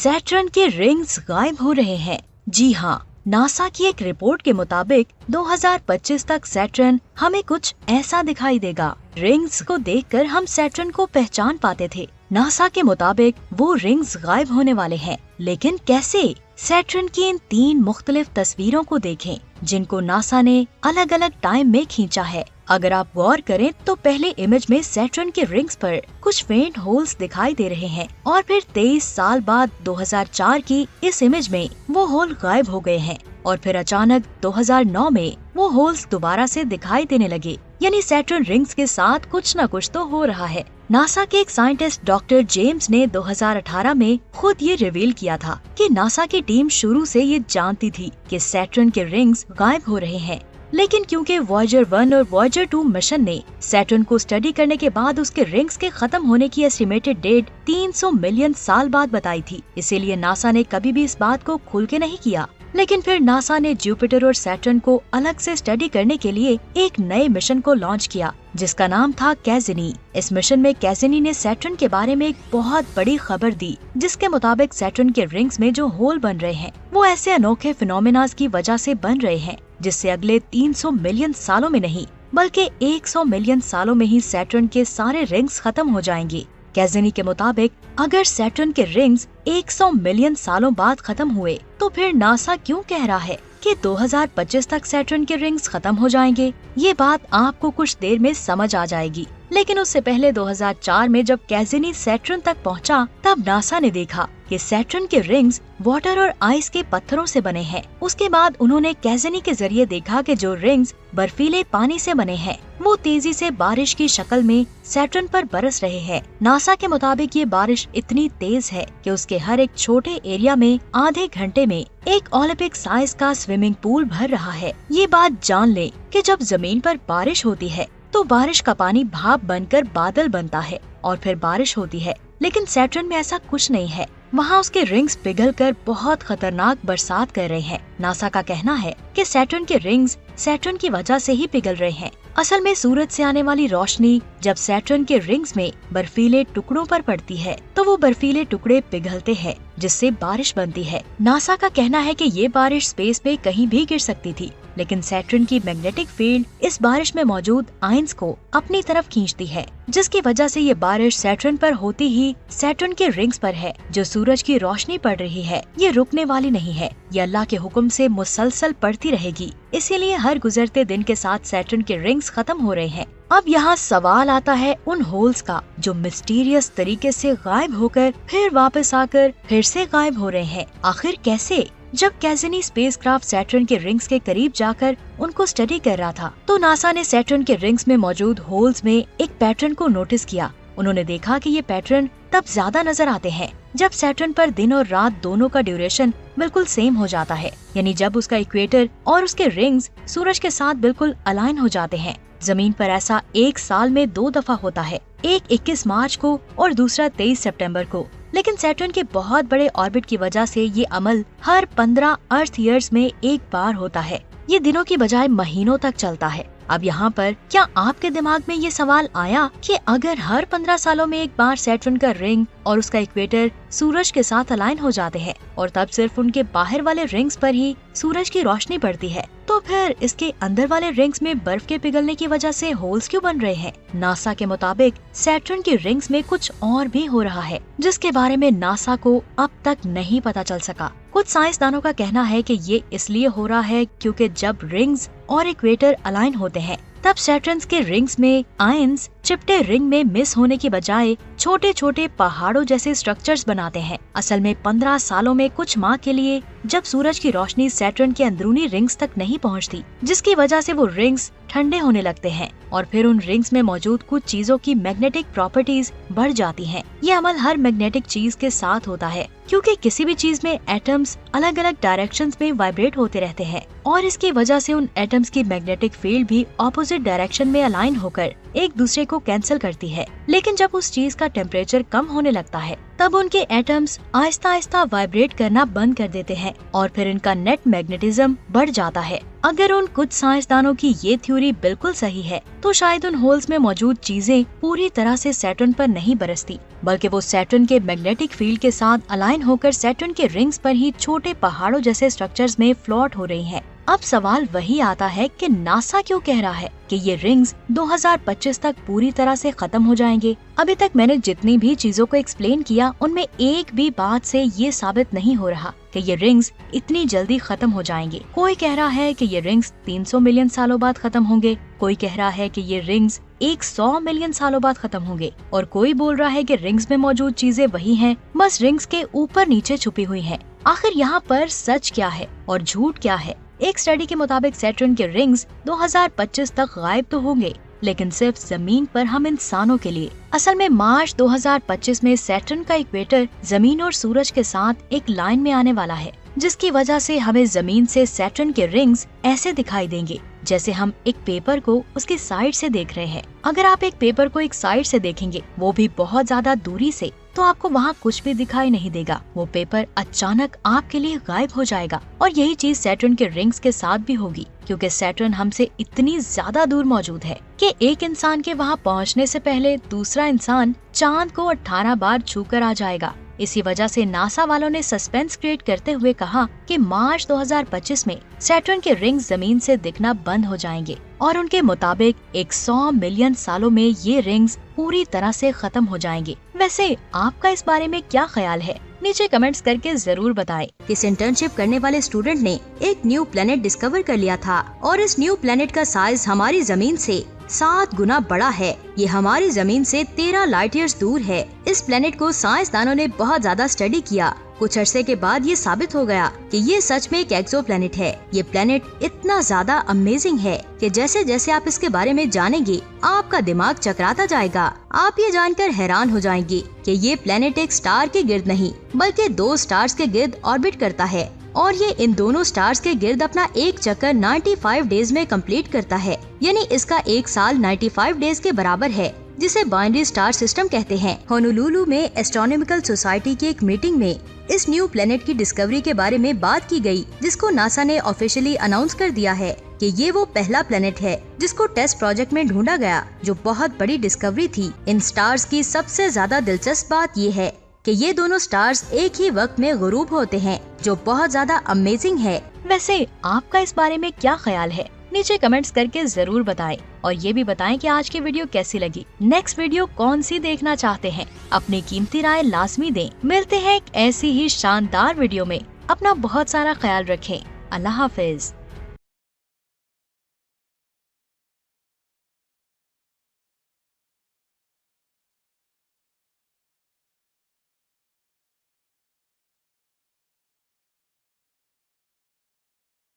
Saturn के rings गायब हो रहे हैं। जी हाँ, नासा की एक रिपोर्ट के मुताबिक 2025 तक सैटर्न हमें कुछ ऐसा दिखाई देगा। रिंग्स को देखकर हम सैटर्न को पहचान पाते थे। नासा के मुताबिक वो रिंग्स गायब होने वाले हैं, लेकिन कैसे? सैटर्न की इन 3 मुख्तलिफ तस्वीरों को देखें, जिनको नासा ने अलग अलग टाइम में खींचा है। अगर आप गौर करें तो पहले इमेज में सैटर्न के रिंग्स पर कुछ फेंट होल्स दिखाई दे रहे हैं और फिर 23 साल बाद 2004 की इस इमेज में वो होल गायब हो गए हैं और फिर अचानक 2009 में वो होल्स दोबारा से दिखाई देने लगे। यानी सैटर्न रिंग्स के साथ कुछ न कुछ तो हो रहा है। नासा के एक साइंटिस्ट डॉक्टर जेम्स ने 2018 में खुद ये रिवील किया था कि नासा की टीम शुरू से ये जानती थी कि सैटर्न के रिंग्स गायब हो रहे हैं, लेकिन क्योंकि वॉयेजर 1 और वॉयेजर 2 मिशन ने सैटर्न को स्टडी करने के बाद उसके रिंग्स के खत्म होने की एस्टिमेटेड डेट 300 मिलियन साल बाद बताई थी, इसीलिए नासा ने कभी भी इस बात को खुल के नहीं किया। लेकिन फिर नासा ने जुपिटर और सैटर्न को अलग से स्टडी करने के लिए एक नए मिशन को लॉन्च किया, जिसका नाम था कैसिनी। इस मिशन में कैसिनी ने सैटर्न के बारे में एक बहुत बड़ी खबर दी, जिसके मुताबिक सैटर्न के रिंग्स में जो होल बन रहे हैं वो ऐसे अनोखे फिनोमेनास की वजह से बन रहे हैं, जिससे अगले 300 मिलियन सालों में नहीं बल्कि 100 मिलियन सालों में ही सैटर्न के सारे रिंग्स खत्म हो जाएंगे। कैसिनी के मुताबिक अगर सैटर्न के रिंग्स 100 मिलियन सालों बाद खत्म हुए तो फिर नासा क्यों कह रहा है कि 2025 तक सैटर्न के रिंग्स खत्म हो जाएंगे? ये बात आपको कुछ देर में समझ आ जाएगी। लेकिन उससे पहले 2004 में जब कैसिनी सैटर्न तक पहुंचा, तब नासा ने देखा कि सैटर्न के रिंग्स वाटर और आइस के पत्थरों से बने हैं। उसके बाद उन्होंने कैसिनी के जरिए देखा कि जो रिंग्स बर्फीले पानी से बने हैं वो तेजी से बारिश की शक्ल में सैटर्न पर बरस रहे हैं। नासा के मुताबिक ये बारिश इतनी तेज है कि उसके हर एक छोटे एरिया में आधे घंटे में एक ओलंपिक साइज का स्विमिंग पूल भर रहा है। ये बात जान ले कि जब जमीन पर बारिश होती है तो बारिश का पानी भाप बनकर बादल बनता है और फिर बारिश होती है, लेकिन सैटर्न में ऐसा कुछ नहीं है। वहाँ उसके रिंग्स पिघलकर बहुत खतरनाक बरसात कर रहे हैं। नासा का कहना है कि सैटर्न के रिंग्स सैटर्न की वजह से ही पिघल रहे हैं। असल में सूरज से आने वाली रोशनी जब सैटर्न के रिंग्स में बर्फीले टुकड़ों पर पड़ती है तो वो बर्फीले टुकड़े पिघलते हैं, जिससे बारिश बनती है। नासा का कहना है कि ये बारिश स्पेस में कहीं भी गिर सकती थी, लेकिन सैटर्न की मैग्नेटिक फील्ड इस बारिश में मौजूद आयंस को अपनी तरफ खींचती है, जिसकी वजह से ये बारिश सैटर्न पर होती ही सैटर्न के रिंग्स पर है। जो सूरज की रोशनी पड़ रही है ये रुकने वाली नहीं है, ये अल्लाह के हुक्म से मुसलसल पड़ती रहेगी। इसीलिए हर गुजरते दिन के साथ सैटर्न के रिंग्स खत्म हो रहे हैं। अब यहाँ सवाल आता है उन होल्स का जो मिस्टीरियस तरीके से गायब होकर फिर वापस आकर फिर से गायब हो रहे हैं। आखिर कैसे? जब कैसिनी स्पेसक्राफ्ट सैटर्न के रिंग्स के करीब जाकर उनको स्टडी कर रहा था तो नासा ने सैटर्न के रिंग्स में मौजूद होल्स में एक पैटर्न को नोटिस किया। उन्होंने देखा कि ये पैटर्न तब ज्यादा नजर आते हैं जब सैटर्न पर दिन और रात दोनों का ड्यूरेशन बिल्कुल सेम हो जाता है, यानी जब उसका इक्वेटर और उसके रिंग्स सूरज के साथ बिल्कुल अलाइन हो जाते हैं। जमीन पर ऐसा एक साल में 2 दफा होता है, एक 21 मार्च को और दूसरा 23 सितंबर को। लेकिन सैटर्न के बहुत बड़े ऑर्बिट की वजह से ये अमल हर 15 अर्थ ईयर्स में एक बार होता है। ये दिनों की बजाय महीनों तक चलता है। अब यहाँ पर क्या आपके दिमाग में ये सवाल आया कि अगर हर 15 सालों में एक बार सैटर्न का रिंग और उसका इक्वेटर सूरज के साथ अलाइन हो जाते हैं और तब सिर्फ उनके बाहर वाले रिंग्स पर ही सूरज की रोशनी पड़ती है, तो फिर इसके अंदर वाले रिंग्स में बर्फ के पिघलने की वजह से होल्स क्यों बन रहे हैं? नासा के मुताबिक सैटर्न के रिंग्स में कुछ और भी हो रहा है, जिसके बारे में नासा को अब तक नहीं पता चल सका। कुछ साइंसदानों का कहना है कि ये इसलिए हो रहा है क्योंकि जब रिंग्स और इक्वेटर अलाइन होते हैं तब सैटर्न के रिंग्स में आयंस चिपटे रिंग में मिस होने की बजाय छोटे छोटे पहाड़ों जैसे स्ट्रक्चर्स बनाते हैं। असल में 15 सालों में कुछ माह के लिए जब सूरज की रोशनी सैटर्न के अंदरूनी रिंग्स तक नहीं पहुंचती, जिसकी वजह से वो रिंग्स ठंडे होने लगते हैं और फिर उन रिंग्स में मौजूद कुछ चीजों की मैग्नेटिक प्रॉपर्टीज बढ़ जाती हैं। ये अमल हर मैग्नेटिक चीज के साथ होता है, क्योंकि किसी भी चीज में एटम्स अलग अलग डायरेक्शंस में वाइब्रेट होते रहते हैं और इसकी वजह से उन एटम्स की मैग्नेटिक फील्ड भी ऑपोजिट डायरेक्शन में अलाइन होकर एक दूसरे को कैंसिल करती है, लेकिन जब उस चीज का टेम्परेचर कम होने लगता है तब उनके एटम्स आहिस्ता आहिस्ता वाइब्रेट करना बंद कर देते हैं और फिर इनका नेट मैग्नेटिज्म बढ़ जाता है। अगर उन कुछ साइंसदानों की ये थ्योरी बिल्कुल सही है तो शायद उन होल्स में मौजूद चीजें पूरी तरह से सैटर्न पर नहीं बरसती, बल्कि वो सैटर्न के मैग्नेटिक फील्ड के साथ अलाइन होकर सैटर्न के रिंग्स पर ही छोटे पहाड़ों जैसे स्ट्रक्चर्स में फ्लोट हो रही हैं। अब सवाल वही आता है कि नासा क्यों कह रहा है कि ये रिंग्स 2025 तक पूरी तरह से खत्म हो जाएंगे। अभी तक मैंने जितनी भी चीजों को एक्सप्लेन किया उनमें एक भी बात से ये साबित नहीं हो रहा कि ये रिंग्स इतनी जल्दी खत्म हो जाएंगे। कोई कह रहा है कि ये रिंग्स 300 मिलियन सालों बाद खत्म होंगे, कोई कह रहा है कि ये रिंग्स 100 मिलियन सालों बाद खत्म होंगे और कोई बोल रहा है कि रिंग्स में मौजूद चीजें वही हैं, बस रिंग्स के ऊपर नीचे छुपी हुई हैं। आखिर यहाँ पर सच क्या है और झूठ क्या है? एक स्टडी के मुताबिक सैटर्न के रिंग्स 2025 तक गायब तो होंगे, लेकिन सिर्फ जमीन पर हम इंसानों के लिए। असल में मार्च 2025 में सैटर्न का इक्वेटर जमीन और सूरज के साथ एक लाइन में आने वाला है, जिसकी वजह से हमें जमीन से सैटर्न के रिंग्स ऐसे दिखाई देंगे जैसे हम एक पेपर को उसकी साइड से देख रहे हैं। अगर आप एक पेपर को एक साइड से देखेंगे, वो भी बहुत ज्यादा दूरी से, तो आपको वहाँ कुछ भी दिखाई नहीं देगा। वो पेपर अचानक आपके लिए गायब हो जाएगा। और यही चीज सैटर्न के रिंग्स के साथ भी होगी, क्योंकि सैटर्न हमसे इतनी ज्यादा दूर मौजूद है कि एक इंसान के वहाँ पहुँचने से पहले दूसरा इंसान चांद को 18 बार छूकर आ जाएगा। इसी वजह से नासा वालों ने सस्पेंस क्रिएट करते हुए कहा कि मार्च 2025 में सैटर्न के रिंग्स जमीन से दिखना बंद हो जाएंगे और उनके मुताबिक 100 मिलियन सालों में ये रिंग्स पूरी तरह से खत्म हो जाएंगे। वैसे आपका इस बारे में क्या ख्याल है? नीचे कमेंट्स करके जरूर बताएं। इस इंटर्नशिप करने वाले स्टूडेंट ने एक न्यू प्लेनेट डिस्कवर कर लिया था और इस न्यू प्लेनेट का साइज हमारी जमीन से 7 गुना बड़ा है। ये हमारी जमीन से 13 लाइट ईयर्स दूर है। इस प्लेनेट को साइंसदानों ने बहुत ज्यादा स्टडी किया। कुछ अरसे के बाद ये साबित हो गया कि ये सच में एक एक्सोप्लैनेट है। ये प्लेनेट इतना ज्यादा अमेजिंग है कि जैसे जैसे आप इसके बारे में जानेंगे आपका दिमाग चकराता जाएगा। आप ये जानकर हैरान हो जाएंगे कि ये प्लेनेट एक स्टार के गिर्द नहीं बल्कि 2 स्टार्स के गिर्द ऑर्बिट करता है और ये इन दोनों स्टार्स के गिर्द अपना एक चक्कर 95 डेज में कंप्लीट करता है। यानी इसका एक साल 95 डेज के बराबर है, जिसे बाइनरी स्टार सिस्टम कहते हैं। होनोलुलु में एस्ट्रोनॉमिकल सोसाइटी की एक मीटिंग में इस न्यू प्लेनेट की डिस्कवरी के बारे में बात की गई, जिसको नासा ने ऑफिशियली अनाउंस कर दिया है कि ये वो पहला प्लेनेट है जिसको टेस्ट प्रोजेक्ट में ढूंढा गया, जो बहुत बड़ी डिस्कवरी थी। इन स्टार्स की सबसे ज्यादा दिलचस्प बात ये है कि ये दोनों स्टार्स एक ही वक्त में गुरूब होते हैं, जो बहुत ज्यादा अमेजिंग है। वैसे आपका इस बारे में क्या ख्याल है? नीचे कमेंट्स करके जरूर बताएं और ये भी बताएं कि आज की वीडियो कैसी लगी। नेक्स्ट वीडियो कौन सी देखना चाहते हैं? अपनी कीमती राय लाजमी दें। मिलते हैं एक ऐसी ही शानदार वीडियो में। अपना बहुत सारा ख्याल रखें। अल्लाह हाफिज।